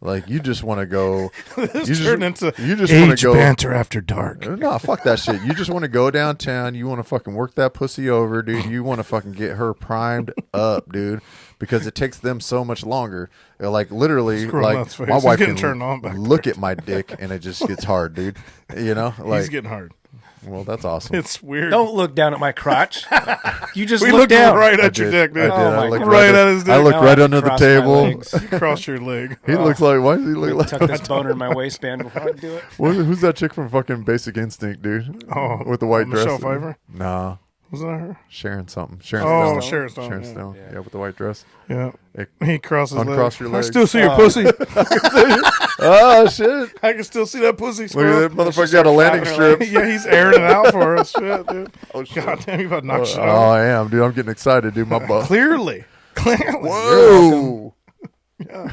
Like you just want to go. This turned into you just want Age to go. Banter After Dark. No, fuck that shit. You just want to go downtown. You want to fucking work that pussy over, dude. You want to fucking get her primed up, dude, because it takes them so much longer. They're like literally, Screw like nuts face. my He's wife getting can turned on back look at my dick and it just gets hard, dude. You know, like He's getting hard. well, that's awesome. It's weird. Don't look down at my crotch. You just we look looked down. right I at your did. dick, I dude. did. Oh I my looked God. Right at his dick. I looked Now right I under the cross my table. legs. You crossed your leg. He looks like. Why does he look like? Tuck this boner in my waistband before I do it. Who's that chick from fucking Basic Instinct, dude? Oh, with the white dress. Michelle Pfeiffer? Nah. Wasn't that her? Sharon something. Sharon Oh, Stone. Sharon Stone. Sharon yeah. Stone. Yeah, with the white dress. Yeah. Hey, He crosses uncross your legs. I still see your pussy. Oh shit! I can still see that pussy. Look Squirrel. at that motherfucker got a landing strip. Yeah, he's airing it out for us. Shit, dude. Oh shit! God damn, you about to knock shit Oh, out. I am, dude. I'm getting excited, dude. My butt. Clearly. Whoa! Yeah.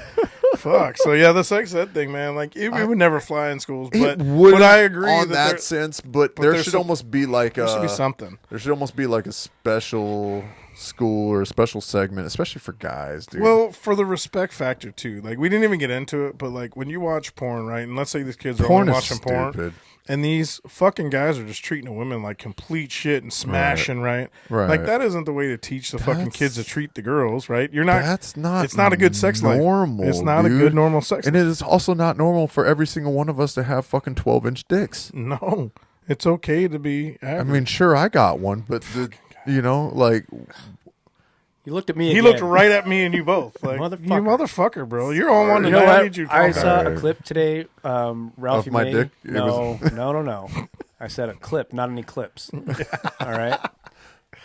Fuck. So yeah, the sex ed thing, man. Like it would never fly in schools, but It would but I agree on that that there, sense, but there there's should some- almost be like there should be something. There should almost be like a special school or a special segment, especially for guys, dude. Well, for the respect factor too. Like we didn't even get into it, but like when you watch porn, right? And let's say these kids are porn only is watching porn, stupid. and these fucking guys are just treating women like complete shit and smashing, right? Right. Like that isn't the way to teach the fucking kids to treat the girls, right? You're not. That's not. It's not a good sex life. normal. It's not dude. a good normal sex. And it is also not normal for every single one of us to have fucking 12-inch dicks. No, it's okay to be. I Average. mean, sure, I got one, but like, You looked at me. He again. looked right at me and you both. Like, Motherfucker. you motherfucker, bro. You're on one You today. know I what? need you to I calm saw down. a clip today. Ralphie Of my May. dick? It No. I said a clip, not any clips. All right.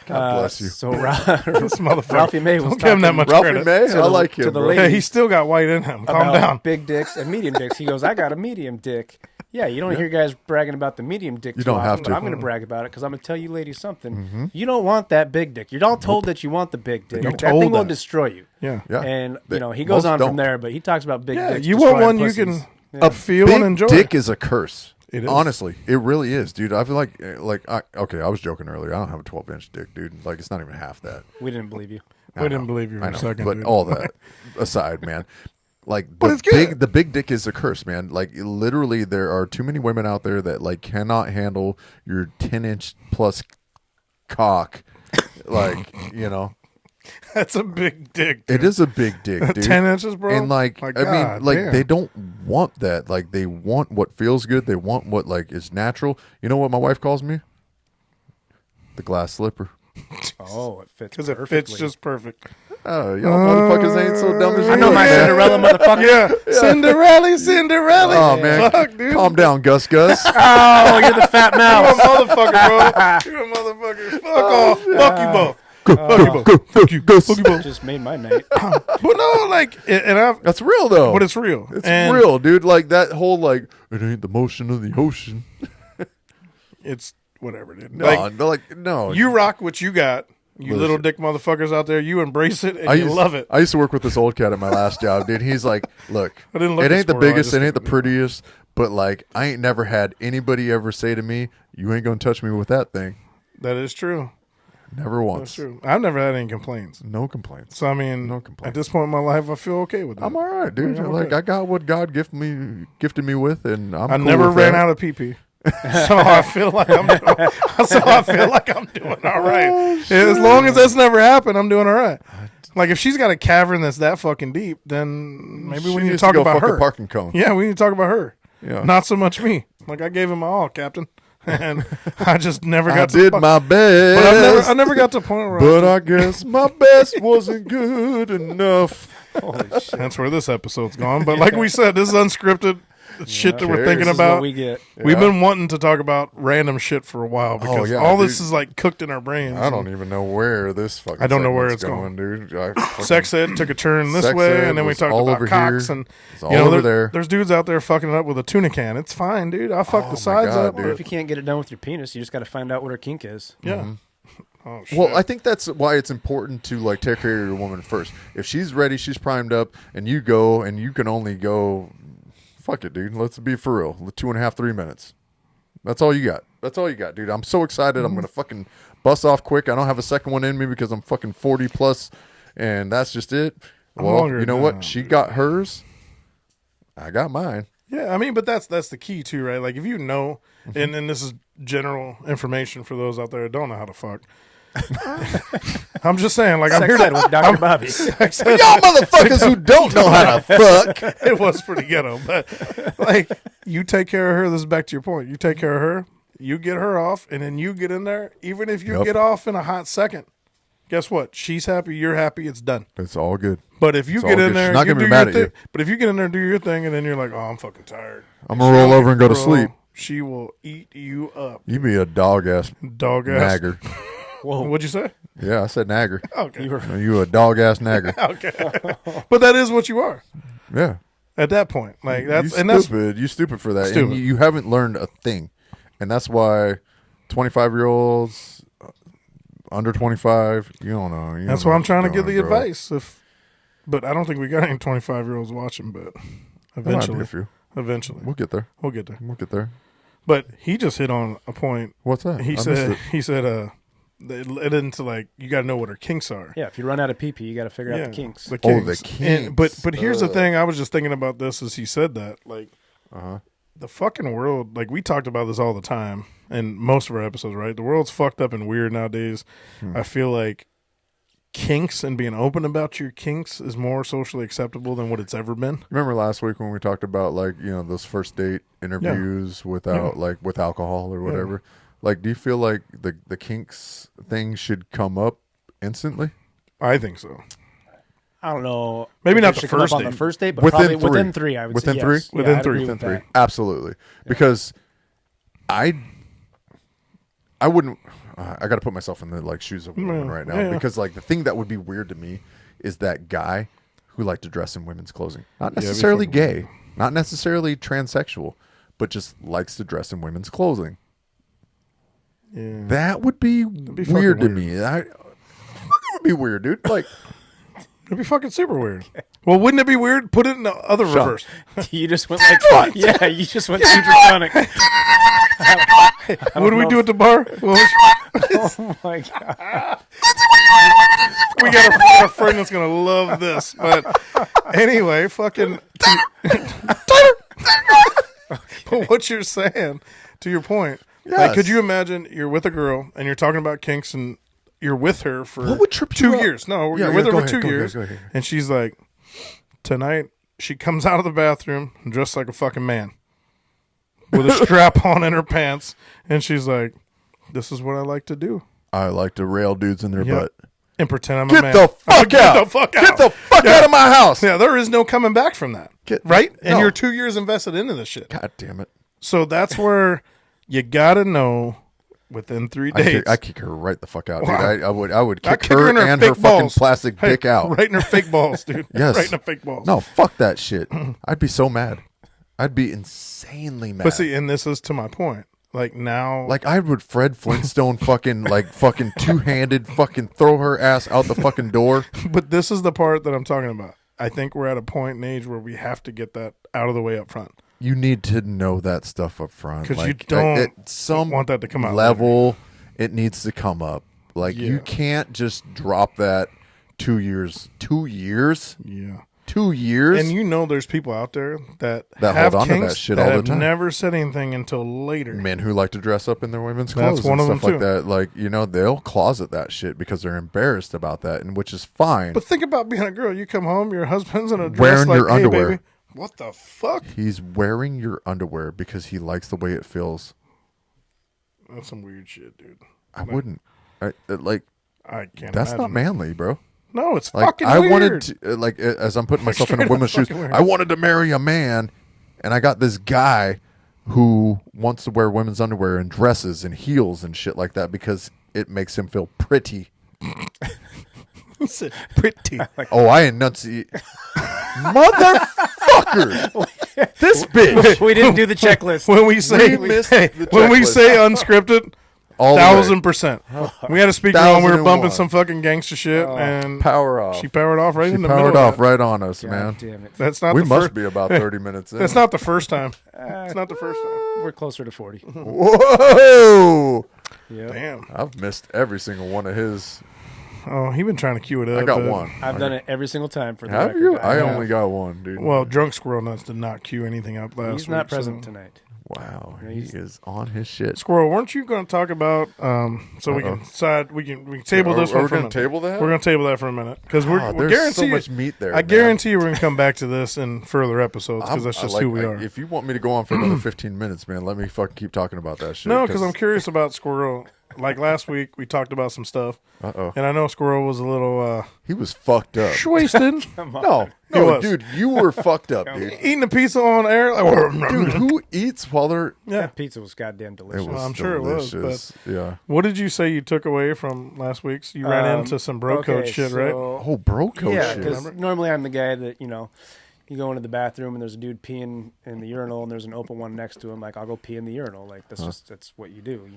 God bless you. So This motherfucker. Ralphie May was Don't give him that talking much Ralphie credit. May, to I the- like to him. the bro. lady. Hey, he's still got white in him. Calm about down. big dicks and medium dicks. He goes, I got a medium dick. Yeah, you don't hear guys bragging about the medium dick. You too don't often, have but to. I'm going to brag about it because I'm going to tell you ladies something. You don't want that big dick. You're all told that you want the big dick. You're That told thing will that. destroy you. Yeah. Yeah. And They- he goes most on don't. from there, but he talks about big Yeah, dicks. you want destroying one you pussies. can Yeah. feel Big and enjoy. dick is a curse. It is. Honestly, it really is, dude. I feel like okay, I was joking earlier. I don't have a 12-inch dick, dude. Like, it's not even half that. We didn't believe you. We didn't believe you for I a know, second. but dude. all that aside, man. Like, But it's good. the big dick is a curse, man. Like, literally, there are too many women out there that like cannot handle your 10-inch plus cock. Like, That's a big dick. it is a big dick, dude. 10 inches, bro. And like, I God mean, like damn. they don't want that. Like, they want what feels good. They want what like is natural. You know what my wife calls me? The glass slipper. Oh, it fits because it perfectly. fits just perfect. Oh, y'all motherfuckers ain't so dumb as you I know my man. Cinderella motherfucker. Yeah, Cinderella. Oh man, Fuck, dude. calm down, Gus. Oh, you're the fat You're a mouse. motherfucker, bro. You're a motherfucker. Fuck off. Fuck you both. Fuck you both. Fuck you, Gus. Fuck you both. Just made my night. But no, like, and I've, That's real though. but it's real. It's And real, dude. Like that whole like it ain't the motion of the ocean. It's whatever, dude. No, no. You rock what you got. You Listen. little dick motherfuckers out there, you embrace it and I you used, love it. I used to work with this old cat at my last job, dude. He's like, look, I didn't look it the ain't the squirrel, I biggest, just it ain't the looked at prettiest, but like, I ain't never had anybody ever say to me, you ain't gonna touch me with that thing. That is true. Never That's once. true. I've never had any complaints. No complaints. So I mean, No complaints. at this point in my life, I feel okay with that. I'm all right, dude. I'm Like okay. I got what God gifted me with, and I'm I cool never with ran that. out of pee pee. So I feel like I'm doing all right. Oh, As long as that's never happened, I'm doing all right. Like if she's got a cavern that's that fucking deep, then maybe She we need to needs talk go about fuck a her. parking cone. Yeah, we need to talk about her. Yeah. Not so much me. Like I gave him my all, Captain, and I just never got I to. did my best, But I never got to a point where. but I guess my best wasn't good enough. Holy shit. That's where this episode's gone. But like we said, this is unscripted shit that we're cares? thinking This is about. what we get. We've Yeah. been wanting to talk about random shit for a while because yeah, all this dude. is like cooked in our brains. I don't even know where this fucking. I don't know where segment's it's going, dude. I fucking- Sex ed took a turn this Sex way, ed and then we was talked all about over cocks, here. and It's all over there. There's dudes out there fucking it up with a tuna can. It's fine, dude. I'll fuck Oh the my sides God, up. dude. Well, if you can't get it done with your penis, you just got to find out what her kink is. Yeah. Oh shit. Well, I think that's why it's important to like take care of your woman first. If she's ready, she's primed up, and you go, and you can only go. Fuck it, dude. Let's be for real. 2.5, 3 minutes. That's all you got. That's all you got, dude. I'm so excited. I'm gonna fucking bust off quick. I don't have a second one in me because I'm fucking 40 plus, and that's just it. I'm Well, longer you know than what? that. She got hers. I got mine. Yeah, I mean, but that's the key too, right? Like if you know, Mm-hmm. and this is general information for those out there that don't know how to fuck. I'm just saying, like I'm Sex here ed to. with Dr. Bobby. Sex For ed- y'all motherfuckers who don't know how to fuck. it was pretty ghetto, but like you take care of her. This is back to your point. You take care of her. You get her off, and then you get in there. Even if you Yep. get off in a hot second, guess what? She's happy. You're happy. It's done. It's all good. But if you It's get all in good. there, She's not you gonna be do mad your at you. thing. But if you get in there, do your thing, and then you're like, "Oh, I'm fucking tired." I'm gonna roll over and go to Bro, sleep. She will eat you up, You be a dog ass dog ass. nagger. Whoa. What'd you say? Yeah, I said nagger. Okay. You a dog ass nagger. Okay. But that is what you are Yeah. at that point. Like that's You stupid for that. Stupid. And you haven't learned a thing. And that's why 25-year-olds under 25, you don't know. that's why I'm trying to give the advice. But I don't think we got any 25-year-olds watching. But eventually, We'll get there. we'll get there. We'll get there. But he just hit on a point. What's that? He said it led into like you got to know what her kinks are. Yeah, if you run out of pee-pee, you got to figure out the kinks. The Oh, kinks. the kinks. And, but here's the thing. I was just thinking about this as he said that. Like, the fucking world. Like we talked about this all the time in most of our episodes, right? The world's fucked up and weird nowadays. I feel like kinks and being open about your kinks is more socially acceptable than what it's ever been. Remember last week when we talked about like, those first date interviews without like with alcohol or whatever? Like, do you feel like the kinks thing should come up instantly? I think so. I don't know. Maybe if not it the should come up first on date. the first date, but Within probably three. within 3, I would Within say. three? Yes. Within I'd agree three. with Within three. that. Absolutely. Because I wouldn't. I got to put myself in the like shoes of a woman right now because like the thing that would be weird to me is that guy who liked to dress in women's clothing, not necessarily gay, not necessarily transsexual, but just likes to dress in women's clothing. Yeah. That would be weird to me. It would be weird, dude. Like, It'd be fucking super weird. Well, wouldn't it be weird? Put it in the other reverse. You just went like, yeah, you just went super draconic. What do we do at the bar? Oh my god! We got a friend that's gonna love this. But anyway, fucking But what you're saying, to your point, like, could you imagine you're with a girl and you're talking about kinks and you're with her for What would trip you 2 up? years? No, Yeah, you're with her go for ahead, 2 go years, ahead. and she's like, tonight she comes out of the bathroom dressed like a fucking man with a strap on in her pants, and she's like, "This is what I like to do." I like to rail dudes in their Yep. butt. And pretend I'm a Get man. the fuck out! Get the fuck out! Get the fuck out of my house! Yeah, there is no coming back from that. Right? And no. you're 2 years invested into this shit. God damn it! So that's where you gotta know within 3 days. I kick her right the fuck out, dude. Wow. I would I'd kick her in and her fake fucking balls. plastic Hey, dick out. Right in her fake balls, dude. Yes. Right in her fake balls. No, fuck that shit. I'd be so mad. I'd be insanely mad. But see, and this is to my point. Like now, Like I would Fred Flintstone fucking two-handed fucking throw her ass out the fucking door. but this is the part that I'm talking about. I think we're at a point in age where we have to get that out of the way up front. You need to know that stuff up front. 'Cause you don't at some want that to come out level. It needs to come up. Like Yeah. you can't just drop that 2 years. 2 years? Yeah. 2 years? And you know there's people out there that That have hold on to kinks that shit that all the have time. never said anything until later. Men who like to dress up in their women's That's clothes one and of them, stuff like too. that. Like, they'll closet that shit because they're embarrassed about that, and which is fine. But think about being a girl. You come home, your husband's in a dress Wearing like, your hey, underwear. baby. What the fuck? He's wearing your underwear because he likes the way it feels. That's some weird shit, dude. I wouldn't. I can't that's imagine. not manly, bro. No, it's Like fucking I weird. wanted to, as I'm putting myself in a Straight up woman's shoes, fucking weird. I wanted to marry a man, and I got this guy who wants to wear women's underwear and dresses and heels and shit like that because it makes him feel pretty. He said pretty. Oh, I enunciate, motherfucker! This bitch. We didn't do the checklist. When we say We missed hey, the when we checklist. say unscripted, All the way. 1,000%. We had a speaker on. We were 1001. bumping some fucking gangster shit, and Power off. she powered off right She in the middle. powered of off that. right on us, God man. damn it. That's not. We the must first, be about 30 minutes in. That's not the first time. It's not the first time. We're closer to 40. Whoa! Yeah. Damn. I've missed every single one of his. Oh, he been trying to cue it up. I got but- one. I've done it every single time for the Have record. you? I have. only got one, dude. Well, drunk squirrel nuts did not cue anything up last week. He's not present so- tonight. Wow, Yeah, he he's- is on his shit. Squirrel, weren't you going to talk about? So we can decide. We can table this Are one we for a gonna minute. table that? We're going to table that for a minute because we're there's guarantee so you- much meat there. I man. guarantee you we're going to come back to this in further episodes because that's I just like- who we are. If you want me to go on for another 15 minutes, man, let me fucking keep talking about that shit. No, because I'm curious about Squirrel. like last week, we talked about some stuff, Uh-oh. and I know Squirrel was a little He was fucked up. wasted. No, He was. dude, you were fucked up, dude. Eating a pizza on air. Like, Dude, who eats while they're... yeah. That pizza was goddamn delicious. It was I'm sure it was, delicious. Yeah. What did you say you took away from last week's? You ran into some bro code shit, right? Oh, bro code Yeah, shit. because normally I'm the guy that, you go into the bathroom and there's a dude peeing in the urinal and there's an open one next to him. Like, I'll go pee in the urinal. Like, that's what you do.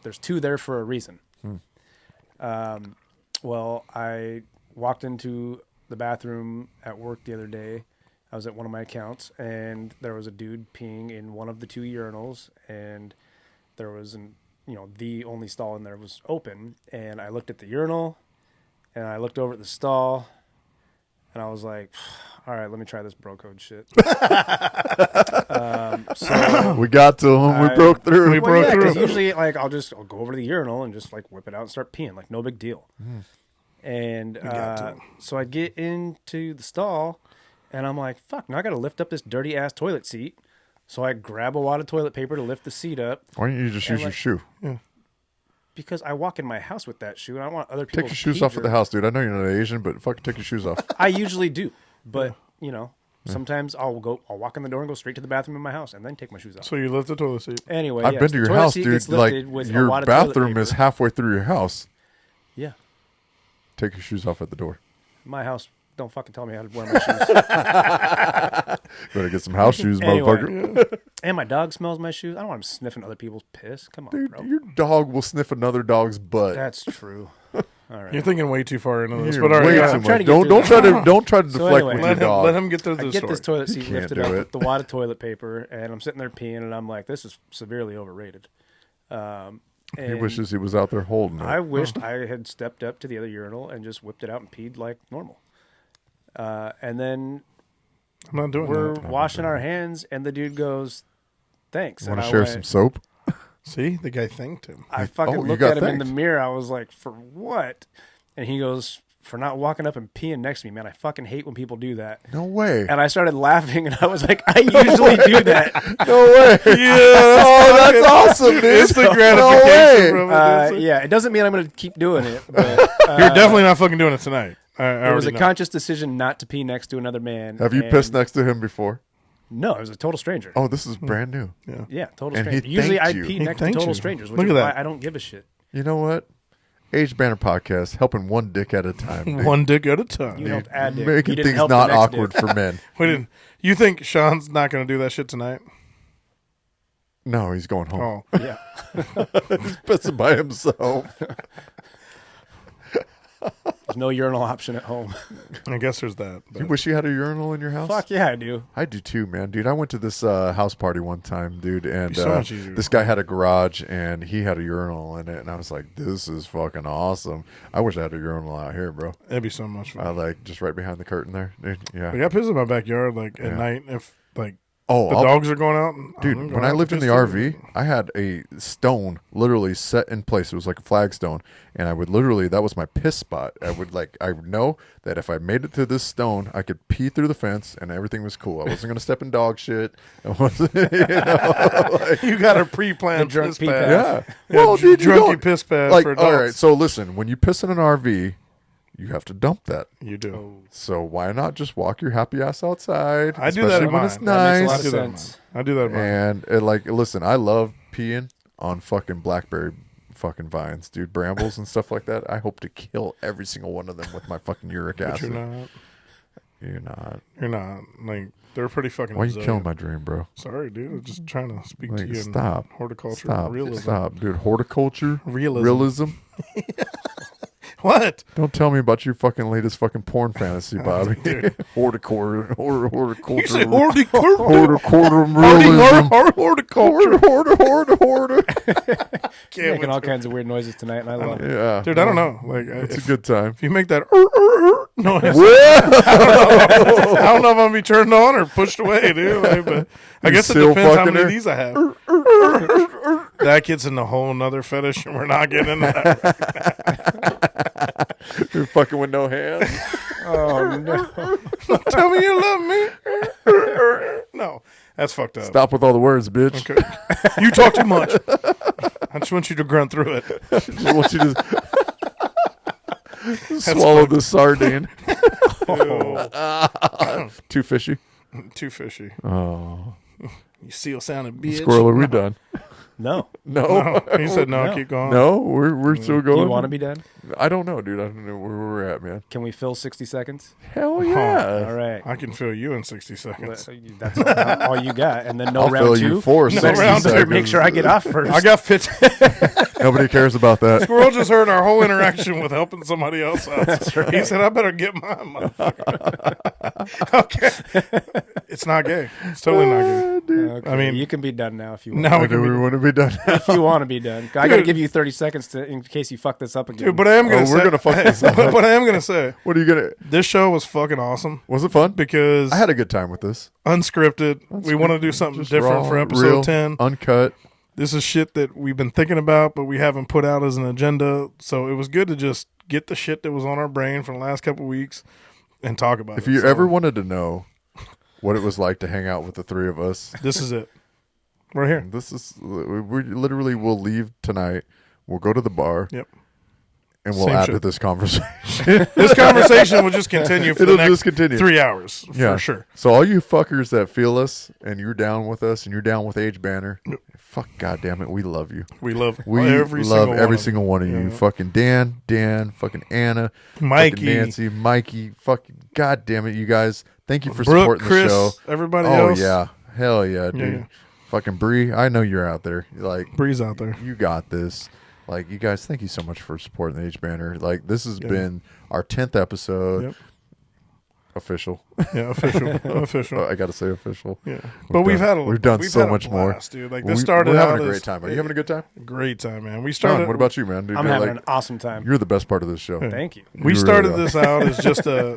There's two there for a reason. Well, I walked into the bathroom at work the other day. I was at one of my accounts and there was a dude peeing in one of the two urinals, and there was the only stall in there was open. And I looked at the urinal and I looked over at the stall and I was like, all right, let me try this bro code shit. So We got to him. We broke through. We broke through. because usually, I'll go over to the urinal and just whip it out and start peeing, like no big deal. And so I get into the stall, and I'm like, fuck, now I got to lift up this dirty ass toilet seat. So I grab a wad of toilet paper to lift the seat up. Why don't you just use your shoe? Because I walk in my house with that shoe, and I want other people Take to your shoes pee off at the house, dude. I know you're not Asian, but fucking take your shoes off. I usually do, but sometimes I'll walk in the door and go straight to the bathroom in my house, and then take my shoes off. So you lift the toilet seat. Anyway, I've been to your house, dude. Like, your bathroom is halfway through your house. Yeah. Take your shoes off at the door. My house. Don't fucking tell me how to wear my shoes. Better get some house shoes, Anyway. motherfucker. And my dog smells my shoes. I don't want him sniffing other people's piss. Come on, Dude, bro. your dog will sniff another dog's butt. That's true. All right. You're thinking way too far into this, You're but all right, way yeah. too I'm trying much. to get Don't try to So deflect anyway. with let your dog. let him get through I the get story. this toilet seat can't lifted do up it. with the wad of toilet paper, and I'm sitting there peeing, and I'm like, this is severely overrated. He And wishes he was out there holding it. I wished I had stepped up to the other urinal and just whipped it out and peed like normal. And then I'm not doing we're that. washing our hands, and the dude goes, thanks. Want And to I share went, some soap? See, the guy thanked him. I fucking Oh, you looked got at him in the thanked. mirror. I was like, for what? And he goes, for not walking up and peeing next to me, man. I fucking hate when people do that. No way. And I started laughing, and I was like, I usually do that. No way. Yeah, Oh, that's awesome, dude. it's the No gratification way. from it. Yeah, it doesn't mean I'm going to keep doing it. But, You're definitely not fucking doing it tonight. I it was a already know. conscious decision not to pee next to another man. Have you and- pissed next to him before? No, it was a total stranger. Oh, this is brand new. Yeah, total And he stranger. Usually I thanked you. pee He next to thanked total you. strangers, which Look is at why that. I don't give a shit. You know what? Aged Banter Podcast, helping one dick at a time. dude. One dick at a time. You helped add dick. Making You didn't things help the not next awkward dick. for men. We didn't. You think Sean's not going to do that shit tonight? No, he's going home. Oh, Yeah. He's pissing by himself. There's no urinal option at home. I guess there's that. but- You wish you had a urinal in your house? Fuck yeah, I do. I do too, man. Dude, I went to this house party one time, dude, and Be so much easier. this guy had a garage and he had a urinal in it, and I was like, this is fucking awesome. I wish I had a urinal out here, bro. That'd be so much fun. Like just right behind the curtain there, dude. Yeah. I got pissed in my backyard like at Yeah. night if like Oh, the dogs are going out. dude, when I lived in the RV, I had a stone literally set in place. It was like a flagstone, and I would literally, that was my piss spot. I would know that if I made it to this stone, I could pee through the fence, and everything was cool. I wasn't gonna step in dog shit. I wasn't, you got a pre-planned The drunk piss pee pad. pad. yeah. Well, dude, you drunky don't, piss pad like, for all adults. right. So listen, when you piss in an RV, you have to dump that. You do. So why not just walk your happy ass outside? I do that especially in when mine. it's That makes a nice. lot I of do that in sense. mine. I do that in mine. And listen, I love peeing on fucking blackberry fucking vines, dude, brambles and stuff like that. I hope to kill every single one of them with my fucking uric But acid. you're not. You're not. You're not. Like they're pretty fucking. Why are you resilient. killing my dream, bro? Sorry, dude. I'm just trying to speak to Like, you stop. in horticulture Stop. realism. Stop, dude. Horticulture, Realism. What? Don't tell me about your fucking latest fucking porn fantasy, Bobby. Horticulture, You say horticulture, horticulture. horticulture, realism. Horticulture. Can't Making wait all to- kinds of weird noises tonight, and I love it. Yeah, Dude, I don't know. Like, It's if, a good time. if you make that noise, I don't know if I'm gonna be turned on or pushed away, dude. Like, but I You guess it still depends how fucking many her? of these I have. That gets in a whole nother fetish, and we're not getting into that. You're fucking with no hands. Oh, no. Tell me you love me. No, that's fucked up. Stop with all the words, bitch. Okay. You talk too much. I just want you to grunt through it. Just want you to swallow the sardine. Too fishy. Too fishy. Oh, You seal sounding bitch. squirrel, are we done? No. No. He said no. No. Keep going. No, we're still Do going. you want to be done? I don't know, dude. I don't know where we're at, man. Can we fill 60 seconds? Hell yeah. All right. I can feel you in 60 seconds. That's all you got. And then no I'll round fill 2. you for No 60 round 2. seconds. Make sure I get off first. I got 50. Nobody cares about that. Squirrel just heard our whole interaction with helping somebody else out. He said, I better get mine, motherfucker. Okay. It's not gay. It's totally not gay. Okay, I mean- you can be done now if you want. Now we I do can we be, want to be done. If you want to be done. I got to give you 30 seconds in case you fuck this up again. dude, but I am going to say. we're gonna fuck this up. But I am going to say, What are you gonna? this show was fucking awesome Was it fun? because I had a good time with this. unscripted. We want to do something Just different raw, for episode real, 10. uncut. This is shit that we've been thinking about, but we haven't put out as an agenda. So it was good to just get the shit that was on our brain for the last couple of weeks and talk about it. If you So ever wanted to know what it was like to hang out with the three of us, this is it. Right here. this is we literally will leave tonight. We'll go to the bar. Yep. And we'll Same add shit. to this conversation. This conversation will just continue for It'll the next just continue. 3 hours for sure. So all you fuckers that feel us and you're down with us and you're down with Aged Banter, fuck, goddamn it, we love you. We love We every love single every one single one of you. Yeah. Fucking Dan, fucking Anna, Mikey, fucking Nancy, Mikey, fucking goddamn it, you guys. Thank you for Brooke, supporting Chris, the show. everybody Oh else. yeah, hell yeah, dude. Yeah. Fucking Bree, I know you're out there. Like Breeze out there. you got this. Like you guys, thank you so much for supporting the Aged Banter. Like this has Yeah. been our 10th episode. Yep. Official. Yeah, official. I gotta say official. Yeah, but we've had so had a much more, blast, dude. Like this started We're out having a as great time. Are you having a good time? great time, man. We Sean, started. what about you, man? Dude, I'm you're having like, an awesome time. you're the best part of this show. Thank you. We You started really are. this out as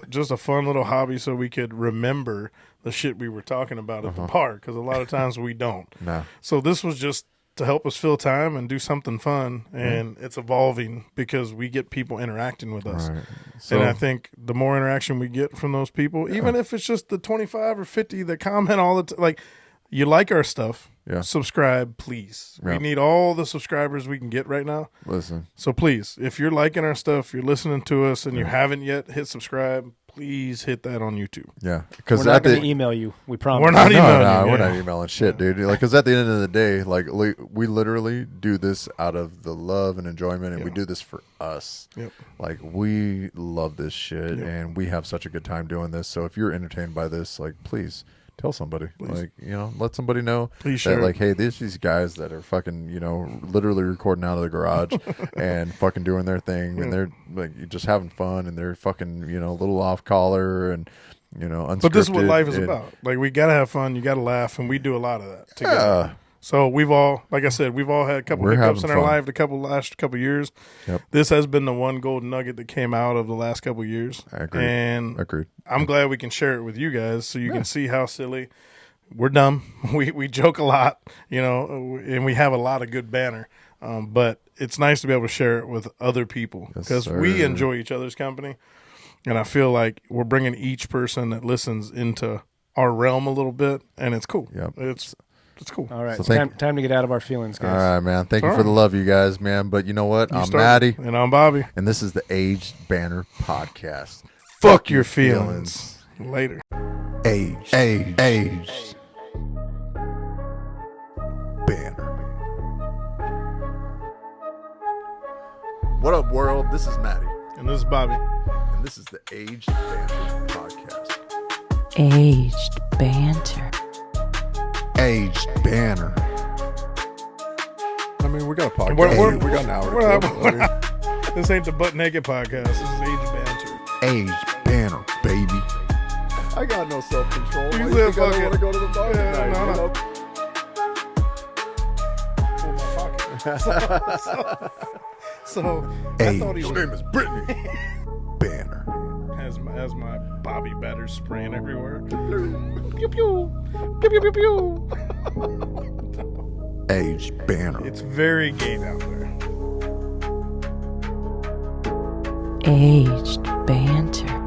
just a fun little hobby, so we could remember the shit we were talking about at the park. Because a lot of times we don't. Nah. So this was just to help us fill time and do something fun, and it's evolving because we get people interacting with us. All right. So And I think the more interaction we get from those people, even if it's just the 25 or 50 that comment all the time, like, you like our stuff, Yeah. subscribe, please. Yeah. We need all the subscribers we can get right now. listen, So please, if you're liking our stuff, you're listening to us, and you haven't yet hit subscribe, please hit that on YouTube. yeah, We're because not at going the to email you. We promise. We're not no, emailing no, you, we're yeah. not emailing shit, dude. Like, because at the end of the day, like, we literally do this out of the love and enjoyment, and we Yeah. do this for us. Yep. Like, we love this shit, Yep. and we have such a good time doing this. So if you're entertained by this, like, please tell somebody. Please. Like, let somebody know Please that, share it. like, hey, there's these guys that are fucking, literally recording out of the garage and fucking doing their thing, and they're like just having fun, and they're fucking, a little off collar and. Unscripted. But this is what life is and- about. Like, we got to have fun, you got to laugh, and we do a lot of that together. Yeah. So we've all, like I said, we've all had a couple We're hiccups in having our fun. life the last couple years. Yep. This has been the one golden nugget that came out of the last couple years. I agree. And Agreed. I'm glad we can share it with you guys so you can see how silly. We're dumb. We joke a lot, and we have a lot of good banter. But it's nice to be able to share it with other people Yes, because we sir. enjoy each other's company. And I feel like we're bringing each person that listens into our realm a little bit, and it's cool. Yep. It's cool. All right. So It's thank- time to get out of our feelings, guys. All right, man. Thank you All for the right. love, you guys, man. But you know what? I'm Start- Maddie, And I'm Bobby. and this is the Aged Banter Podcast. Fuck your feelings. Later. Aged Banter. What up, world? This is Maddie, And this is Bobby. and this is the Aged Banter Podcast. Aged Banter. Aged Banter. I mean, we got a podcast. We're- we got an hour we're to not- kill. This ain't the Butt Naked Podcast. This is Aged Banter. Aged Banter, baby. I got no self-control. You Why said think I don't fucking- want to go to the bar Yeah, tonight, no, you no. know? Pull my pocket. So I Hey, thought he your was, name is Brittany Banner. has my Bobby batter spraying everywhere. Pew pew. Pew pew pew pew. Aged Banner. It's very gay down there. Aged Banter.